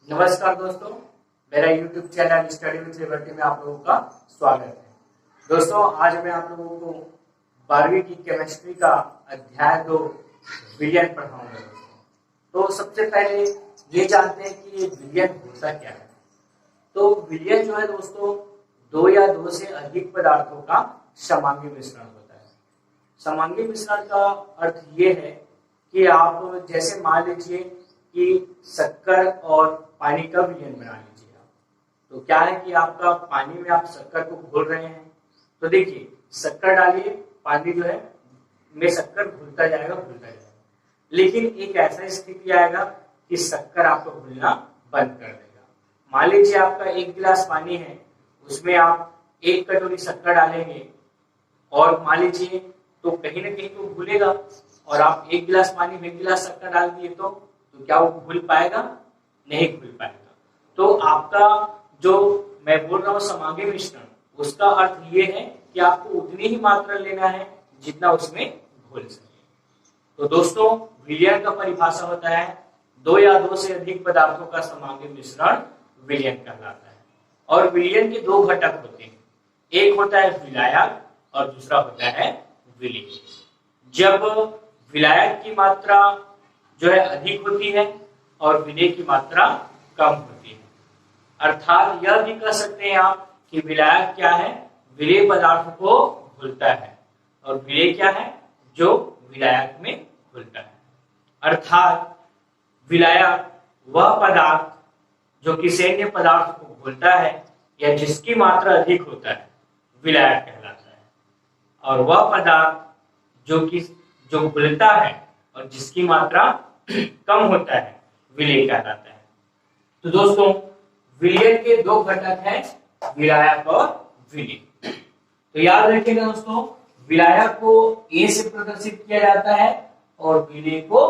नमस्कार दोस्तों, मेरा YouTube channel study with liberty में आप लोगों का स्वागत है। दोस्तों, आज मैं आप लोगों को 12वीं की केमिस्ट्री का अध्याय 2 विलयन पढ़ाऊंगा। तो सबसे पहले ये जानते हैं कि ये विलयन होता क्या है। तो विलयन जो है दोस्तों, दो या दो से अधिक पदार्थों का समांगी मिश्रण होता है। समांगी मिश्रण का अर्थ ये है कि आप जैसे मान लीजिए कि शक्कर और पानी का विलयन बना लीजिए आप। तो क्या है कि आपका पानी में आप शक्कर को घोल रहे हैं, तो देखिए शक्कर डालिए, पानी जो है में शक्कर घुलता जाएगा। लेकिन एक ऐसा स्थिति आएगा कि शक्कर आपको घुलना बंद कर देगा। मान लीजिए आपका 1 गिलास पानी है, उसमें आप 1 कटोरी शक्कर डालेंगे और मान लीजिए तो कहीं ना कहीं तो घुलेगा, और आप 1 गिलास पानी में 1 गिलास शक्कर डाल दिए तो क्या वो घुल पाएगा? नहीं घुल पाएगा। तो आपका जो मैं बोल रहा हूँ समांगी मिश्रण, उसका अर्थ ये है कि आपको उतनी ही मात्रा लेना है जितना उसमें घुल सके। तो दोस्तों, विलयन का परिभाषा होता है दो या दो से अधिक पदार्थों का समांगी मिश्रण विलयन कहलाता है। और विलयन के 2 घटक होते हैं, एक होता है विलायक और दूसरा होता है विलेय। जब विलायक की मात्रा जो है अधिक होती है और विलेय की मात्रा कम होती है, अर्थात यह भी कह सकते हैं आप कि विलायक क्या है? विलेय पदार्थ को घुलता है, और विलेय क्या है? जो विलायक में घुलता है। अर्थात विलायक वह पदार्थ जो किसी अन्य पदार्थ को घुलता है या जिसकी मात्रा अधिक होता है, विलायक कहलाता है। और वह पदार्थ जो घुलता है और जिसकी मात्रा कम होता है, विलेय कहलाता है। तो दोस्तों, विलयन के 2 घटक हैं, विलायक और विलेय। तो याद रखिएगा दोस्तों, विलायक को A से प्रदर्शित किया जाता है और विलेय को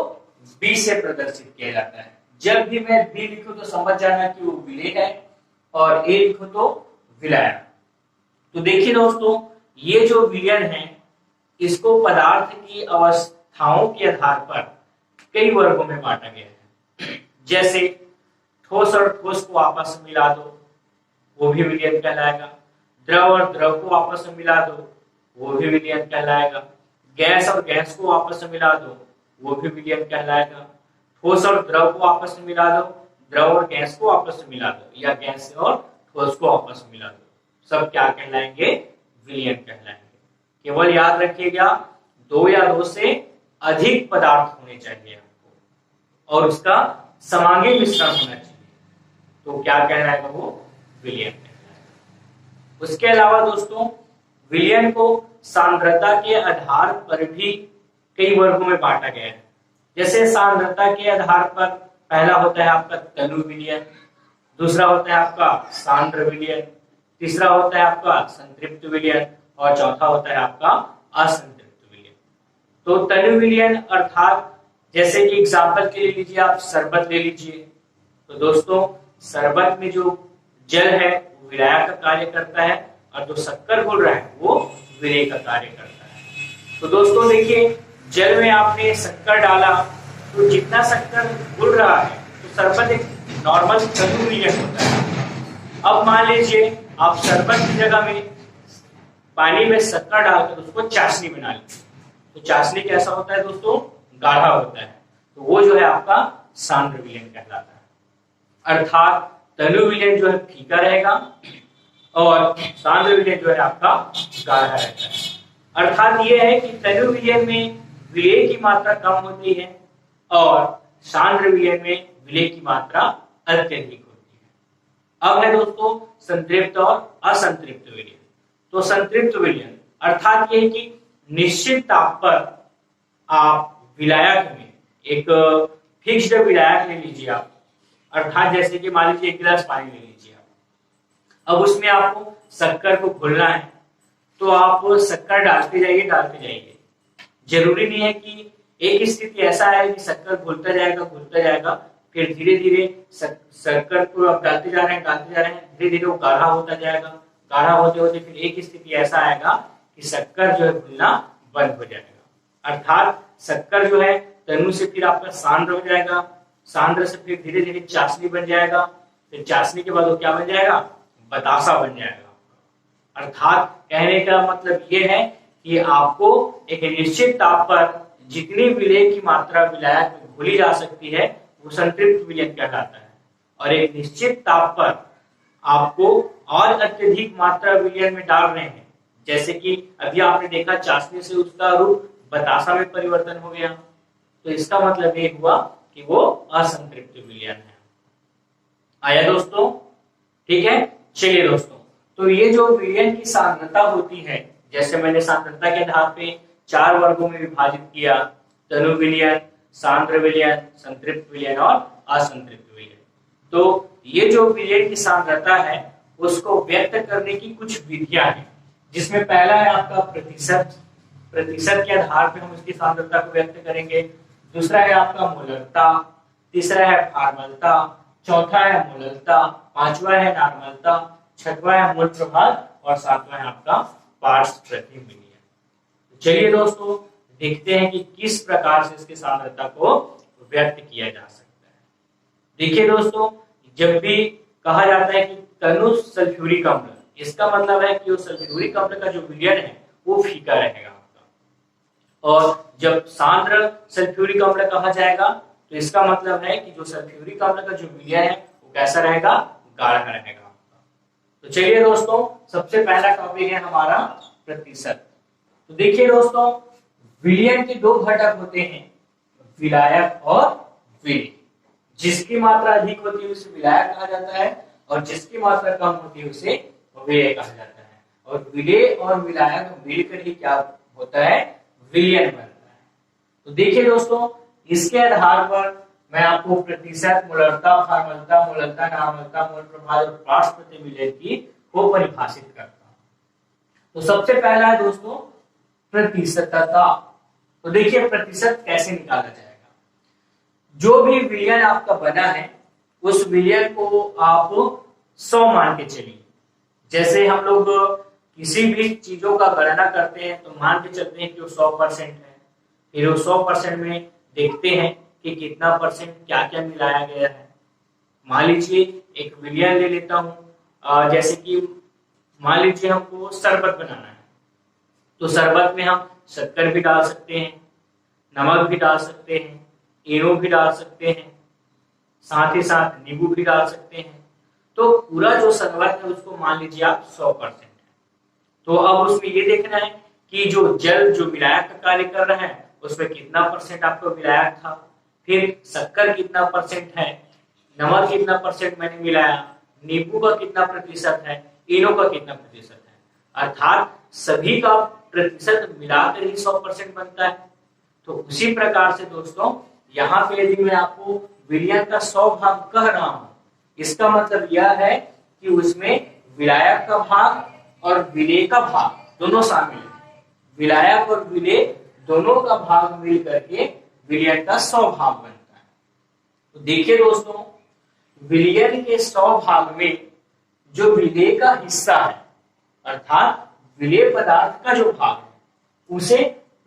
B से प्रदर्शित किया जाता है। जब भी मैं B लिखूं तो समझ जाना कि वो विलेय है, और A लिखूं तो विलायक। तो देखिए दोस्तों, ये जो विलयन है, इसको पदार्थ की अवस्थाओं के आधार पर कई वर्गों में बांटा गया है। जैसे ठोस और ठोस को आपस में मिला दो, वो भी विलयन कहलाएगा। द्रव और द्रव को आपस में मिला दो, वो भी विलयन कहलाएगा। गैस और गैस को आपस में मिला दो, वो भी विलयन कहलाएगा। ठोस और द्रव को आपस में मिला दो, द्रव और गैस को आपस में मिला दो, या गैस और ठोस को आपस में मिला दो, सब क्या कहलाएंगे? विलयन कहलाएंगे। केवल याद रखिएगा, 2 या 2 से अधिक पदार्थ होने चाहिए आपको, और उसका समांगी मिश्रण होना चाहिए, तो क्या कहलाएगा? वो विलयन कहलाएगा। उसके अलावा दोस्तों, विलयन को सांद्रता के आधार पर भी कई वर्गों में बांटा गया है। जैसे सांद्रता के आधार पर पहला होता है आपका तनु विलयन, दूसरा होता है आपका सांद्र विलयन, तीसरा होता है आपका संतृप्त विलयन, और चौथा होता है आपका असंतृप्त विलयन। तो तनु विलयन अर्थात जैसे कि एग्जाम्पल के लिए लीजिए, आप शरबत ले लीजिए। तो दोस्तों, शरबत में जो जल है वो विलायक का कार्य करता है, और जो शक्कर घुल रहा है वो विलेय का कार्य करता है। तो दोस्तों देखिए, जल में आपने शक्कर डाला, तो जितना शक्कर घुल रहा है तो शरबत एक नॉर्मल तनु विलयन होता है। अब मान लीजिए आप शरबत की जगह में पानी में शक्कर डालकर उसको चाशनी बना लीजिए, तो चाशनी कैसा होता है दोस्तों? गाढ़ा होता है। तो वो जो है आपका सांद्र विलयन कहलाता है। अर्थात तनु विलयन जो है फीका रहेगा और सांद्र विलयन जो है आपका गाढ़ा रहता है। अर्थात ये है कि तनु विलयन में विलेय की मात्रा कम होती है और सांद्र विलयन में विलेय की मात्रा अत्यधिक होती है। अब है दोस्तों संतृप्त और असंतृप्त विलयन। तो संतृप्त विलयन अर्थात ये है कि निश्चित ताप पर आप विलायक में एक फिक्स्ड विलायक ले लीजिए आप, अर्थात जैसे कि मान लीजिए 1 गिलास पानी ले लीजिए आप। अब उसमें आपको शक्कर को घोलना है, तो आप शक्कर डालते जाइए। जरूरी नहीं है कि एक स्थिति ऐसा है कि शक्कर घुलता जाएगा, फिर धीरे धीरे शक्कर को आप डालते जा रहे हैं, धीरे धीरे वो गाढ़ा होता जाएगा। गाढ़ा होते होते फिर एक स्थिति ऐसा आएगा कि शक्कर जो है घुलना बंद हो जाएगा। अर्थात शक्कर जो है तनु से फिर आपका सांद्र हो जाएगा, सांद्र से फिर धीरे धीरे चाशनी बन जाएगा, फिर चाशनी के बाद वो क्या बन जाएगा, बतासा बन जाएगा। अर्थात कहने का मतलब ये है कि आपको एक निश्चित ताप पर जितनी विलेय की मात्रा विलायक में घोली जा सकती है वो संतृप्त विलयन कहलाता है, और एक निश्चित ताप पर आपको और अत्यधिक मात्रा विलयन में डाल रहे हैं, जैसे कि अभी आपने देखा चाशनी से उसका रूप बतासा में परिवर्तन हो गया, तो इसका मतलब ये हुआ कि वो असंतृप्त विलयन है। आया दोस्तों, ठीक है। चलिए दोस्तों, तो ये जो विलयन की सांद्रता होती है, जैसे मैंने सांद्रता के आधार पे 4 वर्गों में विभाजित किया, तनु विलयन, सांद्र विलयन, संतृप्त विलयन और असंतृप्त विलयन। तो ये जो विलयन की सांद्रता है उसको व्यक्त करने की कुछ विधियां हैं, जिसमें पहला है आपका प्रतिशत। प्रतिशत के आधार पे हम इसकी सांद्रता को व्यक्त करेंगे। दूसरा है आपका मोलरता, तीसरा है फार्मलता, चौथा है मोलरता, पांचवा है नॉर्मलता, छठवां है मोल प्रभाव और सातवां है आपका पार्ट्स प्रति मिलियन। चलिए दोस्तों, देखते हैं कि किस प्रकार से इसकी सांद्रता को व्यक्त किया जा सकता है। देखिए दोस्तों, जब भी कहा जाता है कि तनु सल्फ्यूरिक अम्ल, इसका मतलब है कि वो सल्फ्यूरिक अम्ल का जो विलयन है वो फीका रहेगा आपका, और जब सांद्र सल्फ्यूरिक अम्ल कहा जाएगा तो इसका मतलब है कि जो सल्फ्यूरिक अम्ल का जो विलयन है वो कैसा रहेगा, गाढ़ा रहेगा आपका। तो चलिए दोस्तों, सबसे पहला टॉपिक है हमारा प्रतिशत। तो देखिए दोस्तों, विलयन के 2 घटक होते हैं, विलायक और विलेय। जिसकी मात्रा अधिक होती है उसे विलायक कहा जाता है, और जिसकी मात्रा कम होती है उसे विलेय कहा जाता है। और विलेय और विलायक मिलकर ही क्या होता है, विलयन बनता है। तो देखिए दोस्तों, इसके आधार पर मैं आपको प्रतिशत, मोलरता, फार्मलता, मोलरता, नॉर्मलता, मोल प्रभाव और पार्ट्स प्रति मिलियन की को परिभाषित करता हूं। तो सबसे पहला है दोस्तों प्रतिशतता। तो देखिए प्रतिशत कैसे निकाला जाएगा। जो भी विलयन आपका बना है उस विलयन को आप 100 मान के चलिए। जैसे हम लोग किसी भी चीजों का गणना करते हैं तो मान के चलते हैं कि वो 100% है, फिर वो 100% में देखते हैं कि कितना परसेंट क्या क्या मिलाया गया है। मान लीजिए एक विलयन ले लेता हूं, जैसे कि मान लीजिए हमको शरबत बनाना है, तो शरबत में हम शक्कर भी डाल सकते हैं, नमक भी डाल सकते हैं, इनो भी डाल सकते हैं, साथ ही साथ नींबू भी डाल सकते हैं। तो पूरा जो शरबत है उसको मान लीजिए आप 100% है। तो अब उसमें ये देखना है कि जो जल जो विलायक का कार्य कर रहा है उसमें कितना परसेंट आपको विलायक था, फिर शक्कर कितना परसेंट है, नमक कितना परसेंट मैंने मिलाया, नींबू का कितना प्रतिशत है, इनो का कितना प्रतिशत है। अर्थात सभी का प्रतिशत मिलाकर ही 100% बनता है। तो उसी प्रकार से दोस्तों यहाँ पे यदि मैं आपको विलयन का 100 भाग कह रहा हूं, इसका मतलब यह है कि उसमें विलायक का भाग और विलेय का भाग दोनों शामिल है। विलायक और विलेय दोनों का भाग मिल करके विलयन का 100 भाग बनता है। तो देखिए दोस्तों, विलयन के 100 भाग में जो विलेय का हिस्सा है, अर्थात विलेय पदार्थ का जो भाग है, उसे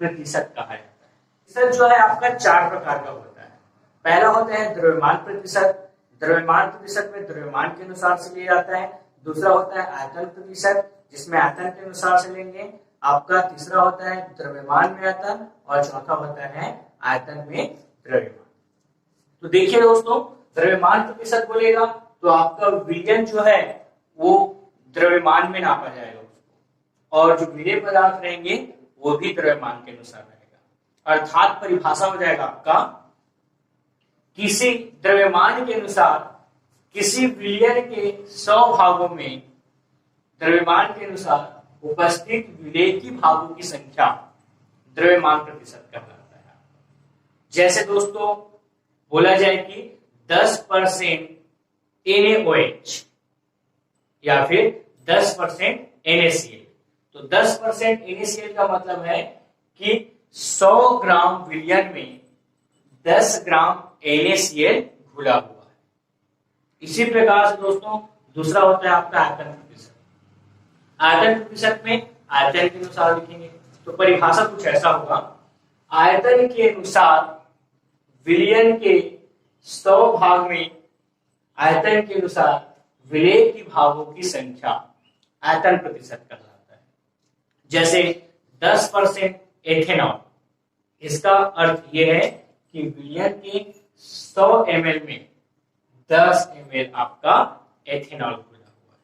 प्रतिशत कहा जाता है। प्रतिशत जो है आपका 4 प्रकार का होता है। पहला होता है द्रव्यमान प्रतिशत। द्रव्यमान प्रतिशत में द्रव्यमान के अनुसार से लिया जाता है। दूसरा होता है आयतन प्रतिशत, जिसमें आयतन के अनुसार से लेंगे। आपका तीसरा होता है द्रव्यमान में आयतन, और चौथा होता है आयतन में द्रव्यमान। तो देखिए दोस्तों, द्रव्यमान प्रतिशत बोलेगा तो आपका विलयन जो है वो द्रव्यमान में नापा जाएगा उसको, और जो विलेय पदार्थ रहेंगे वो भी द्रव्यमान के अनुसार रहेगा। अर्थात परिभाषा हो जाएगा आपका, किसी द्रव्यमान के अनुसार किसी विलयन के 100 भागों में द्रव्यमान के अनुसार उपस्थित विलेय की भागों की संख्या द्रव्यमान प्रतिशत कहलाता है। जैसे दोस्तों बोला जाए कि 10% NaOH या फिर 10% NaCl। तो 10% NaCl का मतलब है कि 100 ग्राम विलयन में 10 ग्राम NaCl घुला हुआ है। इसी प्रकार से दोस्तों दूसरा होता है आपका आयतन प्रतिशत। आयतन प्रतिशत में आयतन के अनुसार लिखेंगे, तो परिभाषा कुछ ऐसा होगा, आयतन के अनुसार विलयन के 100 भाग में आयतन के अनुसार विलेय की भागों की संख्या आयतन प्रतिशत कहलाता है। जैसे 10% एथेनॉल, इसका अर्थ यह है कि विलियन के 100 ml में 10 ml आपका एथेनॉल घुला हुआ है।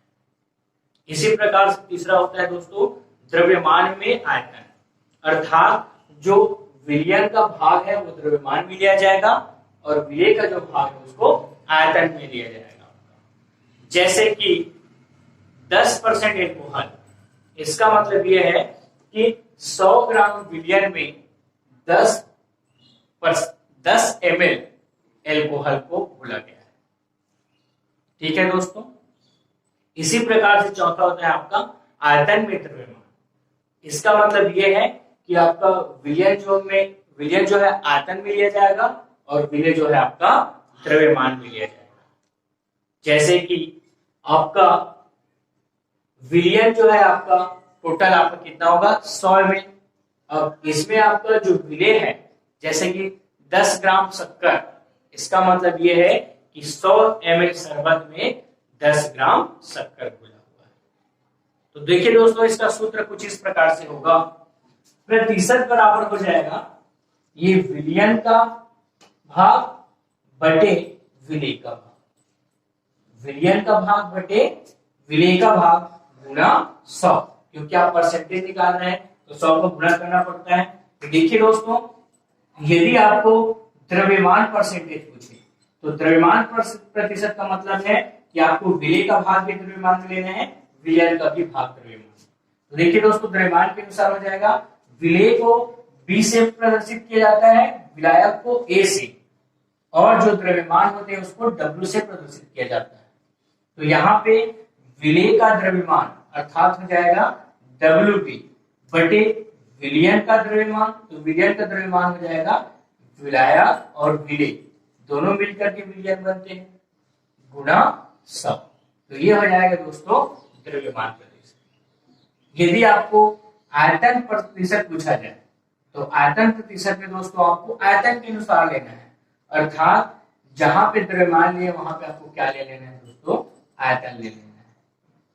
इसी प्रकार से तीसरा होता है दोस्तों द्रव्यमान में आयतन, अर्थात जो विलियन का भाग है वो द्रव्यमान में लिया जाएगा और विलेय का जो भाग है उसको आयतन में लिया जाएगा। जैसे कि 10% एल्कोहल, इसका मतलब यह है कि 100 ग्राम विलियन में 10 ml एल्कोहल को घोला गया है। ठीक है दोस्तों। इसी प्रकार से चौथा होता है आपका आयतन में द्रव्यमान। इसका मतलब यह है कि आपका विलियन जो है आयतन में लिया जाएगा और विलेय जो है आपका द्रव्यमान में लिया जाएगा। जैसे कि आपका विलियन जो है आपका टोटल आपका कितना होगा 100 ml। अब इसमें आपका जो विलेय है जैसे कि 10 ग्राम शक्कर, इसका मतलब यह है कि 100 ml शरबत में 10 ग्राम शक्कर घुला हुआ है। तो देखिए दोस्तों इसका सूत्र कुछ इस प्रकार से होगा, प्रतिशत बराबर हो जाएगा ये विलियन का भाग बटे विलेय का भाग, विलियन का भाग बटे विलेय का भाग गुना 100, क्योंकि आप परसेंटेज निकाल रहे हैं तो 100 को गुना करना पड़ता है। तो देखिए दोस्तों यदि आपको द्रव्यमान परसेंटेज पूछे तो द्रव्यमान प्रतिशत का मतलब है कि आपको विलेय का भाग भी द्रव्यमान में लेना है, विलयन का भी भाग द्रव्यमान। तो देखिए दोस्तों द्रव्यमान के अनुसार हो जाएगा, विलेय को B से प्रदर्शित किया जाता है, विलायक को A से, और जो द्रव्यमान होते हैं उसको W से प्रदर्शित किया जाता है। तो यहाँ पे विलेय का द्रव्यमान अर्थात हो जाएगा WB बटे विलियन का द्रव्यमान। तो विलियन का द्रव्यमान हो जाएगा विलायक और विलेय दोनों मिलकर के विलियन बनते हैं गुना 100। तो ये हो जाएगा दोस्तों द्रव्यमान प्रतिशत। यदि आपको आयतन प्रतिशत पूछा जाए तो आयतन प्रतिशत में दोस्तों आपको आयतन के अनुसार लेना है, अर्थात जहां पे द्रव्यमान लिए वहां पे आपको क्या ले लेना है दोस्तों, आयतन ले लेना है।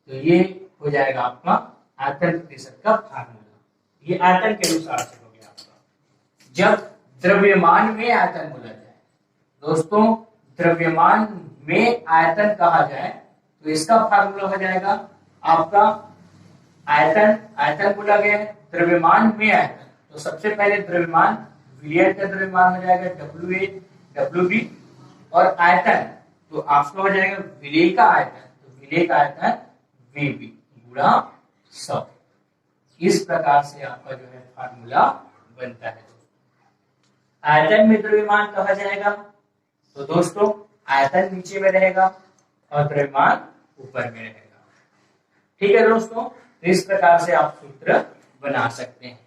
तो ये हो जाएगा आपका आयतन प्रतिशत का फार्मूला। ये आयतन के अनुसार से हो गया आपका। जब द्रव्यमान में आयतन बोला जाए दोस्तों, द्रव्यमान में आयतन कहा जाए तो इसका फार्मूला हो जाएगा आपका आयतन बोला गया है, द्रव्यमान में आयतन। तो सबसे पहले द्रव्यमान विलियन का द्रव्यमान हो जाएगा WA WB, और आयतन तो आपका हो जाएगा विलेय का आयतन, तो विलेय का आयतन VB गुणा 100। इस प्रकार से आपका जो है फार्मूला बनता है। आयतन में द्रव्यमान कहा जाएगा तो दोस्तों आयतन नीचे में रहेगा और द्रव्यमान ऊपर में रहेगा। ठीक है दोस्तों, तो इस प्रकार से आप सूत्र बना सकते हैं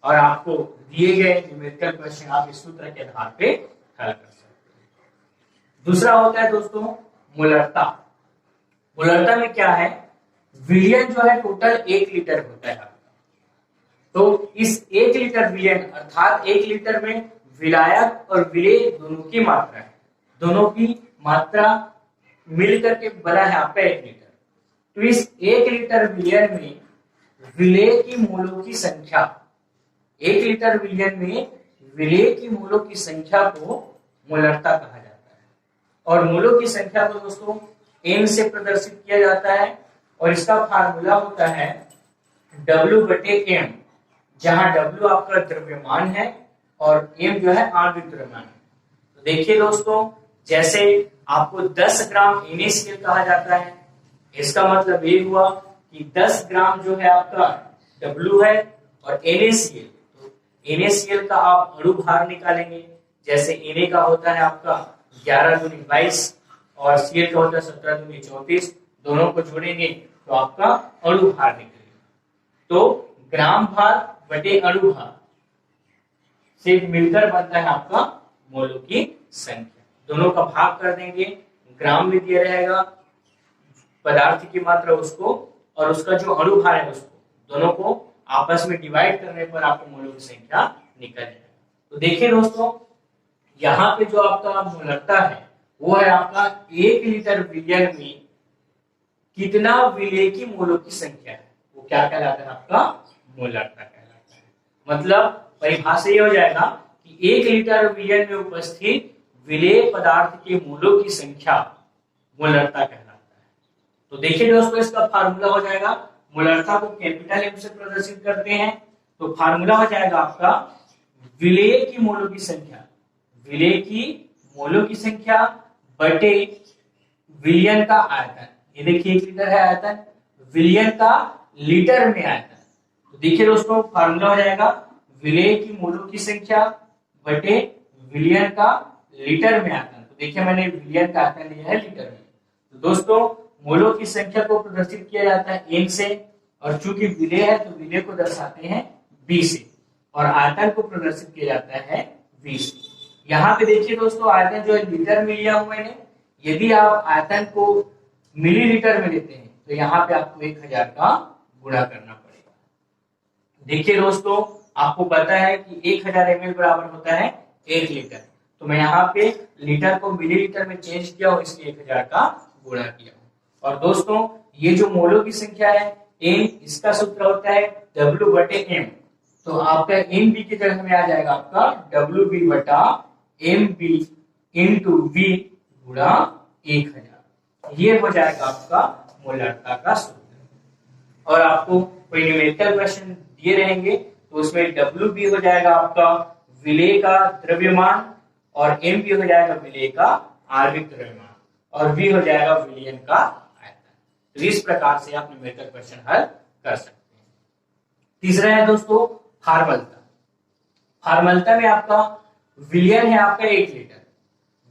और आपको दिए गए न्यूमेरिकल क्वेश्चन आप इस सूत्र के आधार पे हल कर सकते हैं। दूसरा होता है दोस्तों मोलरता। मोलरता में क्या है, विलियन जो है टोटल 1 लीटर होता है। तो इस 1 लीटर विलियन अर्थात 1 लीटर में विलायक और विलेय दोनों की मात्रा है, दोनों की मात्रा मिलकर के बना है आपका 1 लीटर। तो इस 1 लीटर विलियन में विलेय की मोलों की संख्या, 1 लीटर विलियन में विलेय की मोलों की संख्या को मोलरता कहा जाता है। और मोलों की संख्या को दोस्तों M से प्रदर्शित किया जाता है और इसका फार्मूला होता है W बटे M, जहां W आपका द्रव्यमान है और M जो है आणविक द्रव्यमान है। तो देखिए दोस्तों जैसे आपको 10 ग्राम NaCl कहा जाता है, इसका मतलब ये हुआ कि 10 ग्राम जो है आपका W है और NaCl, तो NaCl का आप अणु भार निकालेंगे। जैसे Na का होता है आपका 11 दूनी 22 और Cl का होता है 17 दूनी 34, दोनों को जोड़ेंगे तो आपका अणु भार निकलेगा। तो ग्राम भार बटे अणु भार से मिलकर बनता है आपका मोलों की संख्या। दोनों का भाग कर देंगे, ग्राम में दिया रहेगा पदार्थ की मात्रा उसको और उसका जो अणु भार है उसको, दोनों को आपस में डिवाइड करने पर आपको मोलों की संख्या निकल जाएगा। तो देखिए दोस्तों यहाँ पे जो आपका मोलरता है वो है आपका 1 लीटर विलयन में कितना विलेय की मोलों की संख्या है, वो क्या कहलाता है आपका मोलरता कहलाता है। मतलब परिभाषा ये हो जाएगा कि 1 लीटर विलयन में उपस्थित विलेय पदार्थ के मोलों की संख्या मोलरता कहलाता है। तो देखिए दोस्तों इसका फार्मूला हो जाएगा, मोलरता को कैपिटल एम से प्रदर्शित करते हैं तो फार्मूला हो जाएगा आपका विलेय की मोलों की संख्या, विलेय की मोलों की संख्या बटे विलयन का आयतन। ये देखिए 1 लीटर है आयतन, विलयन का लीटर में आयतन। तो देखिए दोस्तों फार्मूला हो जाएगा विलेय की मोलों की संख्या बटे विलयन का लीटर में आयतन। तो देखिए मैंने विलयन का आयतन लिया है लीटर में। तो दोस्तों मोलों की संख्या को प्रदर्शित किया जाता है एन से, और चूंकि विलेय है तो विलेय को दर्शाते हैं बी से, और आयतन को प्रदर्शित किया जाता है वी से। यहाँ पे देखिए दोस्तों आयतन जो है लीटर में लिया हूं मैंने। यदि आप आयतन को मिलीलीटर में लेते हैं तो यहाँ पे आपको 1000 का गुणा करना पड़ेगा। देखिए दोस्तों आपको पता है कि 1000 ml बराबर होता है 1 लीटर, तो मैं यहाँ पे लीटर को मिलीलीटर में चेंज किया हूँ, इसलिए 1000 का गुणा किया हूँ। और दोस्तों ये जो मोलों की संख्या है एन, इसका सूत्र होता है W बटे एम। तो आपका एम बी की जगह में आ जाएगा आपका WB बटा एम बी इंटू वी गुणा 1000। ये हो जाएगा आपका मोलरता का सूत्र। और आपको कोई न्यूमेरिकल क्वेश्चन दिए रहेंगे तो उसमें WB हो जाएगा आपका विलेय का द्रव्यमान, और एम बी हो जाएगा विलेय का आणविक द्रव्यमान, और वी हो जाएगा विलयन का आयतन। तो इस प्रकार से आप न्यूमेरिकल क्वेश्चन हल कर सकते हैं। तीसरा है दोस्तों फार्मलता। फार्मलता में आपका विलयन है आपका 1 लीटर,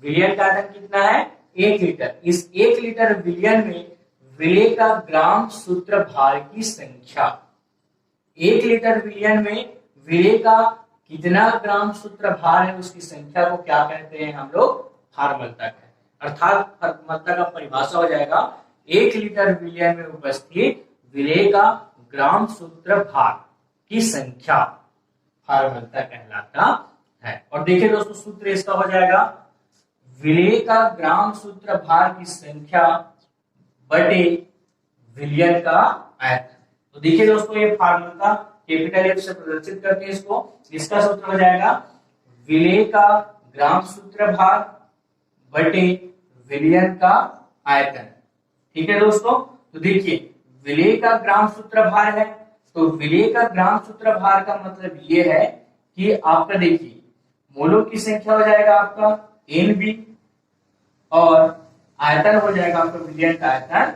विलयन का आयतन कितना है 1 लीटर। इस 1 लीटर विलयन में विलेय का ग्राम सूत्र भार की संख्या, 1 लीटर विलयन में विलेय का कितना ग्राम सूत्र भार है उसकी संख्या को क्या कहते हैं हम लोग फार्मलता कहते हैं। अर्थात फार्मलता का परिभाषा हो जाएगा 1 लीटर विलयन में उपस्थित विलेय का ग्राम सूत्र भार की संख्या फार्मलता कहलाता है। और देखिए दोस्तों सूत्र इसका हो जाएगा विलेय का ग्राम सूत्र भार की संख्या बटे विलयन का आयतन। तो देखिए दोस्तों ये फार्मूला कैपिटल एफ से प्रदर्शित करते हैं इसको। इसका सूत्र हो जाएगा विलेय का ग्राम सूत्र भार बटे विलयन का आयतन। ठीक है दोस्तों, तो देखिए विलेय का ग्राम सूत्र भार है, तो विलेय का ग्राम सूत्र भार का मतलब ये है कि आपका देखिए मोलों की संख्या हो जाएगा आपका NB, और आयतन हो जाएगा आपका विलयन का आयतन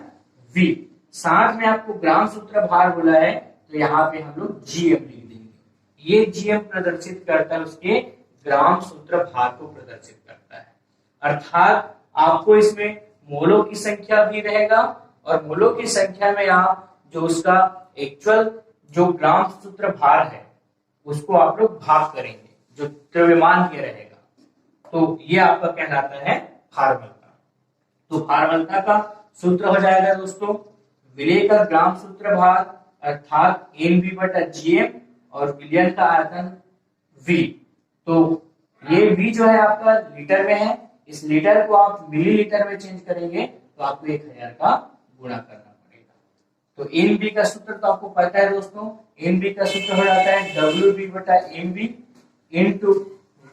V। साथ में आपको ग्राम सूत्र भार बोला है तो यहाँ पे हम लोग GM लिख देंगे। ये GM प्रदर्शित करता है उसके ग्राम सूत्र भार को प्रदर्शित करता है। अर्थात आपको इसमें मोलों की संख्या भी रहेगा, और मोलों की संख्या में आप जो उसका एक्चुअल जो ग्राम सूत्र भार है उसको आप लोग भाग करेंगे, जो द्रव्यमान के रहेगा, तो ये आपका कहलाता है फार्मलता। तो फार्मलता का सूत्र हो जाएगा दोस्तों विलेय का ग्राम सूत्र भार अर्थात NB बटा GM और विलयन का आयतन V। तो ये V जो है आपका लीटर में है, इस लीटर को आप मिलीलीटर में चेंज करेंगे तो आपको 1000 का गुणा करना पड़ेगा। तो NB का सूत्र तो आपको पता है दोस्तों, NB का सूत्र हो जाता है WB बटा MB इंटू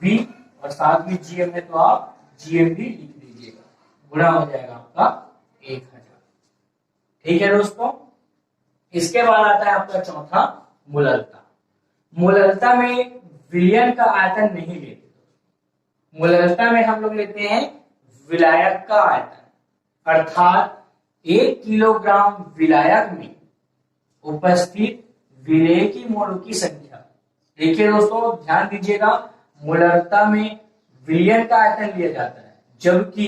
V, और साथ में GM है तो आप GM भी लिख दीजिएगा, गुणा हो जाएगा आपका 1000। ठीक है दोस्तों, इसके बाद आता है आपका चौथा मोलरता। मोलरता में विलयन का आयतन नहीं लेते, मोलरता में हम लोग लेते हैं विलायक का आयतन, अर्थात 1 किलोग्राम विलायक में उपस्थित विलेय की मोलों की संख्या। देखिए दोस्तों ध्यान दीजिएगा, मोलरता में विलयन का आयतन लिया जाता है जबकि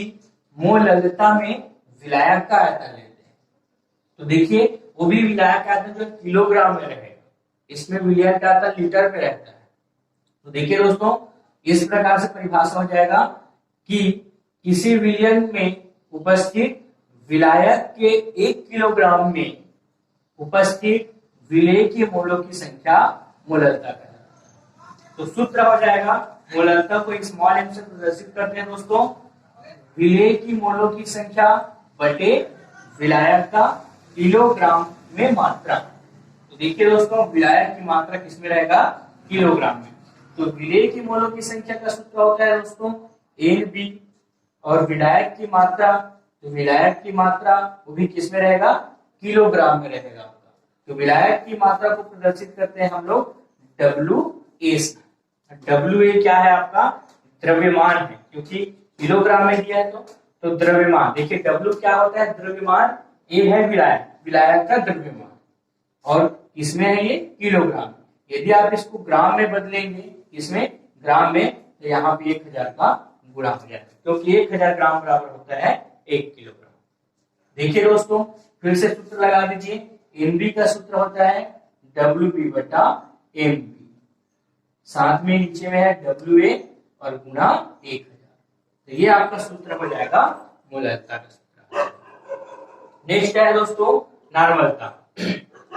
मोलरता में विलायक का आयतन लेते हैं। तो देखिए वो भी विलायक का आयतन जो किलोग्राम में रहेगा, इसमें विलयन का आयतन लीटर में रहता है। तो देखिए दोस्तों इस प्रकार से परिभाषा हो जाएगा कि किसी विलयन में उपस्थित विलायक के 1 किलोग्राम में उपस्थित विलेय की मोलों की संख्या मोलरता कहलाता है। तो सूत्र हो जाएगा, मोलरता को स्मॉल m से प्रदर्शित करते हैं दोस्तों विलेय की मोलों की संख्या बटे विलायक का किलोग्राम में मात्रा। तो देखिए दोस्तों, विलायक की मात्रा किसमें रहेगा? किलोग्राम में। तो विलेय की मोलों की संख्या का सूत्र होता है दोस्तों NB, और विलायक की मात्रा, तो विलायक की मात्रा वो भी किसमें रहेगा? किलोग्राम में रहेगा आपका। तो विलायक की मात्रा को प्रदर्शित करते हैं हम लोग WA से। WA क्या है आपका? द्रव्यमान है, क्योंकि किलोग्राम में दिया है तो द्रव्यमान। देखिए W क्या होता है? द्रव्यमान। A है विलायक, विलायक का द्रव्यमान, और इसमें है ये किलोग्राम। यदि आप इसको ग्राम में बदलेंगे, इसमें ग्राम में, तो यहाँ पे 1000 का गुणा हो जाएगा, क्योंकि 1000 ग्राम बराबर होता है 1 किलोग्राम। देखिए दोस्तों, फिर से सूत्र लगा दीजिए। NB का सूत्र होता है WB बटा MB, साथ में नीचे में है WA और गुणा 1000। तो ये आपका सूत्र हो जाएगा मोलरता का सूत्र। नेक्स्ट है दोस्तों नॉर्मलता।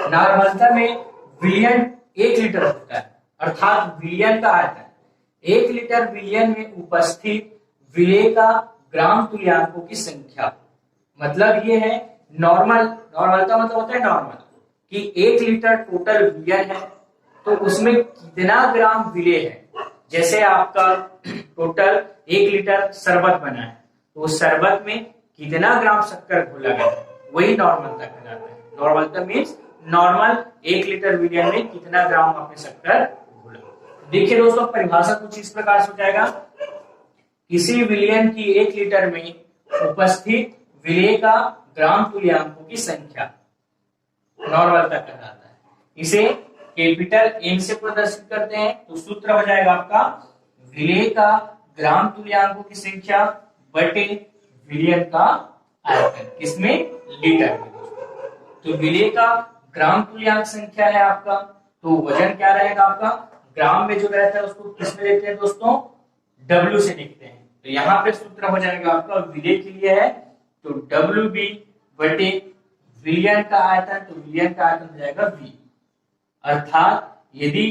नॉर्मलता में विलयन 1 लीटर होता है, अर्थात विलयन का आयतन 1 लीटर विलयन में उपस्थित विलेय का ग्राम तुल्यांकों की संख्या। मतलब ये है नॉर्मलता मतलब होता है नॉर्मल, कि 1 लीटर टोटल विलयन है तो उसमें कितना ग्राम विलेय है। जैसे आपका टोटल 1 लीटर शरबत बना है, तो उस शरबत में कितना ग्राम शक्कर घोला गया है, वही नॉर्मलता कहलाता है। नॉर्मलता मीन्स नॉर्मल 1 लीटर विलयन में कितना ग्राम आपने शक्कर घोला। देखिए दोस्तों, परिभाषा कुछ इस प्रकार से हो जाएगा। किसी विलयन की 1 लीटर में उपस्थित विलेय का ग्राम तुल्यांकों की संख्या नॉर्मलता कहलाता है। इसे कैपिटल M से प्रदर्शित करते हैं, तो सूत्र हो जाएगा आपका विलेय का ग्राम तुल्यांकों की संख्या बटे विलयन का आयतन, किसमें? लीटर में। तो विलेय का ग्राम तुल्यांक संख्या है आपका, तो वजन क्या रहेगा आपका? ग्राम में जो रहता है उसको किसमें लिखते हैं दोस्तों? W से लिखते हैं। तो यहाँ पे सूत्र हो जाएगा आपका विलेय के लिए है तो WB बटे विलयन का आयतन, तो विलयन का आयतन हो जाएगा V। अर्थात यदि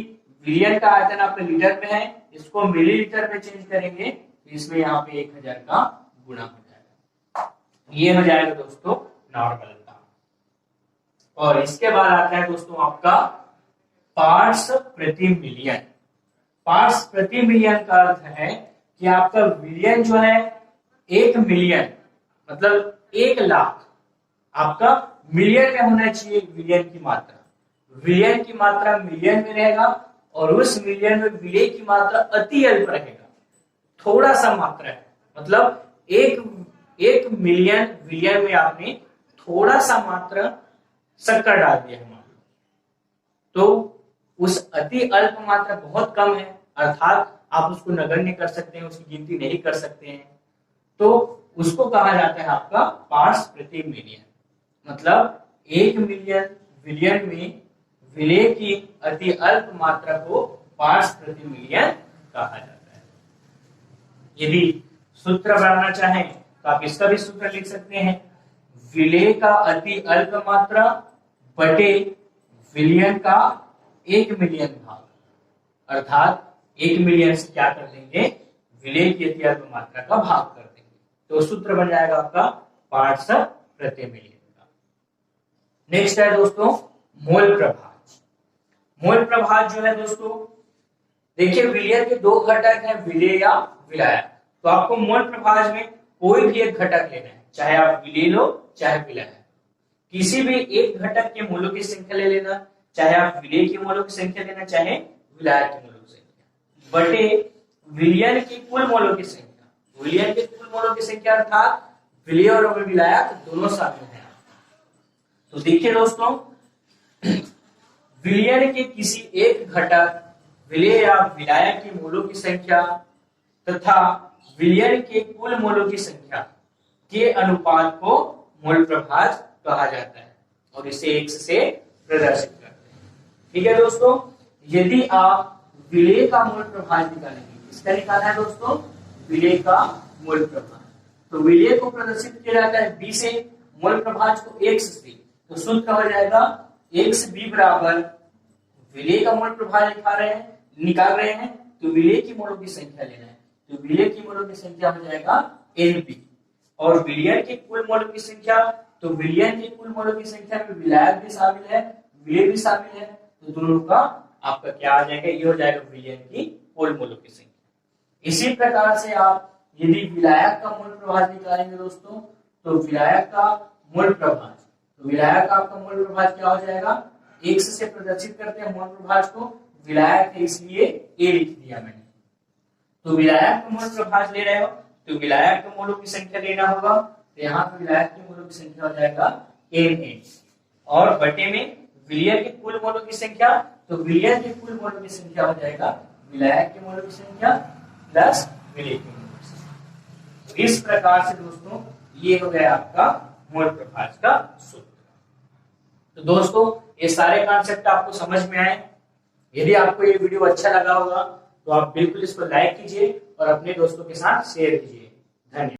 विलयन का आयतन आपके लीटर में है, इसको मिलीलीटर में चेंज करेंगे तो इसमें यहाँ पे 1000 का गुणा हो जाएगा। ये हो जाएगा दोस्तों नॉर्मलता। और इसके बाद आता है दोस्तों आपका पार्ट्स प्रति मिलियन। पार्ट्स प्रति मिलियन का अर्थ है कि आपका विलयन जो है 1 मिलियन मतलब 1 लाख आपका मिलियन में होना चाहिए। विलयन की मात्रा, विलयन की मात्रा मिलियन में रहेगा, और उस मिलियन में विलेय की मात्रा अति अल्प रहेगा, थोड़ा सा मात्रा है। मतलब एक मिलियन विलयन में आपने थोड़ा सा मात्रा शक्कर डाल दिया है, तो उस अति अल्प मात्रा बहुत कम है, अर्थात आप उसको नगण्य कर सकते हैं, उसकी गिनती नहीं कर सकते हैं, तो उसको कहा जाता है आपका पार्ट्स प्रति मिलियन। मतलब 1 मिलियन विलयन में विलेय की अति अल्प मात्रा को पार्ट्स प्रति मिलियन कहा जाता है। यदि सूत्र बनाना चाहें तो आप इसका भी सूत्र लिख सकते हैं, विलेय का अति अल्प मात्रा बटे विलयन का 1 मिलियन भाग। अर्थात 1 मिलियन से क्या कर देंगे? विलेय की अति अल्प मात्रा का भाग कर देंगे, तो सूत्र बन जाएगा आपका पार्ट्स प्रति मिलियन का। नेक्स्ट है दोस्तों मोल प्रभाज। मोल प्रभाज जो है दोस्तों, देखिए विलयन के 2 घटक हैं, विलेय या विलायक। तो आपको मोल प्रभाज में कोई भी एक घटक लेना है, चाहे आप विलेय लो चाहे विलायक। किसी भी एक घटक के मोलों की संख्या ले लेना, चाहे आप विलेय के मोलों की संख्या लेना चाहे विलायक के मोलों की संख्या, बटे विलयन की कुल मोलों की संख्या। विलयन के कुल मोलों की संख्या अर्थात विलेय और विलायक दोनों शामिल है। तो देखिए दोस्तों, विलयन के किसी एक घटक विलेय या विलायक के मोलों की संख्या तथा विलयन के कुल मोलों की संख्या के अनुपात को मोल प्रभाज कहा जाता है, और इसे x से प्रदर्शित करते हैं। ठीक है दोस्तों, यदि आप विलेय का मोल प्रभाज निकालेंगे, किसका निकालना है दोस्तों? विलेय का मोल प्रभाज। तो विलेय को प्रदर्शित किया जाता है b से, मोल प्रभाज को x से, तो सूत्र हो जाएगा xb बराबर विलेय का मोल प्रभाज निकाल रहे हैं तो विलेय की मोलों की संख्या लेना है, तो विलेय की मोलों की संख्या हो जाएगा NP। और विलयन के कुल मोलों की संख्या, तो विलयन के कुल मोलों की संख्या में विलायक भी शामिल है, विलेय भी शामिल है, तो दोनों का आपका क्या आ जाएगा, ये हो जाएगा विलयन की कुल मोलों की संख्या। इसी प्रकार से आप यदि विलायक का मूल प्रभाज निकालेंगे दोस्तों, तो विलायक का मूल प्रभाज, तो विलायक का आपका मूल प्रभाज क्या हो जाएगा, x से प्रदर्शित करते हैं मूल प्रभाज को, विलायक है इसलिए a लिख दिया मैंने। तो विलायक का मूल प्रभाज ले रहे हो तो विलायक के मूलों की संख्या लेना होगा, तो यहाँ पे विलायक के मूलों की संख्या हो जाएगा n, और बटे में विलयन के कुल मोलों की संख्या, तो विलयन के कुल मोलों की संख्या हो जाएगा विलायक के मोलों की संख्या प्लस विलेय के मोलों की संख्या। तो इस प्रकार से दोस्तों ये हो गया आपका मोल प्रभाज का सूत्र। तो दोस्तों ये सारे कॉन्सेप्ट आपको समझ में आए। यदि आपको ये वीडियो अच्छा लगा होगा तो आप बिल्कुल इसको लाइक कीजिए और अपने दोस्तों के साथ शेयर कीजिए। धन्यवाद।